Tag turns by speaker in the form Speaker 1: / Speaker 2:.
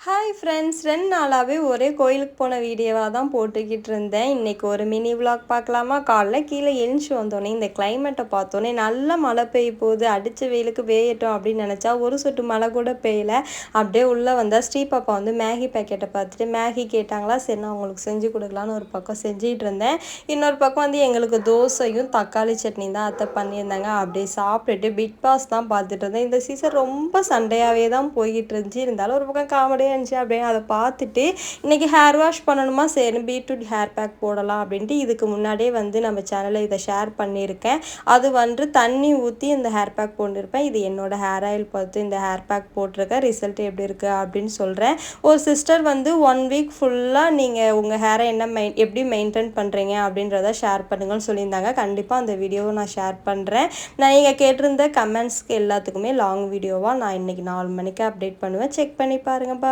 Speaker 1: Hi friends, 2 நாளாகவே ஒரே கோயிலுக்கு போன வீடியோவாக தான் போட்டுக்கிட்டு இருந்தேன். இன்றைக்கி ஒரு மினி விலாக் பார்க்கலாமா? காலைல கீழே எழுந்துச்சி வந்தோடனே இந்த கிளைமேட்டை பார்த்தோன்னே நல்லா மழை பெய்ய போகுது, அடித்த வெயிலுக்கு வேயட்டும் அப்படின்னு நினச்சா ஒரு சொட்டு மழை கூட பெய்யலை. அப்படியே உள்ளே வந்தால் ஸ்ரீபாப்பா வந்து மேகி பேக்கெட்டை பார்த்துட்டு மேகி கேட்டாங்களா, சரி நான் அவங்களுக்கு செஞ்சு கொடுக்கலான்னு ஒரு பக்கம் செஞ்சிகிட்டு இருந்தேன். இன்னொரு பக்கம் வந்து எங்களுக்கு தோசையும் தக்காளி சட்னி தான் அத்தை பண்ணியிருந்தாங்க. அப்படியே சாப்பிட்டுட்டு பிக் பாஸ் தான் பார்த்துட்டு இருந்தேன். இந்த சீசன் ரொம்ப சண்டையாகவே தான் போய்கிட்டு இருந்துச்சு. இருந்தாலும் ஒரு பக்கம் காமெடியாக இருந்துச்சு. அப்படியே அதை பார்த்துட்டு இன்றைக்கி ஹேர் வாஷ் பண்ணணுமா, சரி பீட்ரூட் ஹேர் பேக் போடலாம் அப்படின்ட்டு இதுக்கு முன்னாடியே வந்து நம்ம சேனலில் இதை ஷேர் பண்ணியிருக்கேன். அது வந்து தண்ணி ஊற்றி இந்த ஹேர் பேக் போட்டிருப்பேன். இது என்னோட ஹேர் ஆயில் பார்த்து இந்த ஹேர் பேக் போட்டிருக்கேன். ரிசல்ட் எப்படி இருக்குது அப்படின்னு சொல்கிறேன். ஒரு சிஸ்டர் வந்து 1 வீக் ஃபுல்லாக நீங்கள் உங்கள் ஹேரை எப்படி மெயின்டைன் பண்ணுறீங்க அப்படின்றத ஷேர் பண்ணுங்கன்னு சொல்லியிருந்தாங்க. கண்டிப்பாக அந்த வீடியோவை நான் ஷேர் பண்ணுறேன். நான் நீங்கள் கேட்டிருந்த கமெண்ட்ஸ்க்கு எல்லாத்துக்குமே லாங் வீடியோவாக நான் இன்றைக்கி 4 மணிக்கு அப்டேட் பண்ணுவேன். செக் பண்ணி பாருங்கள்.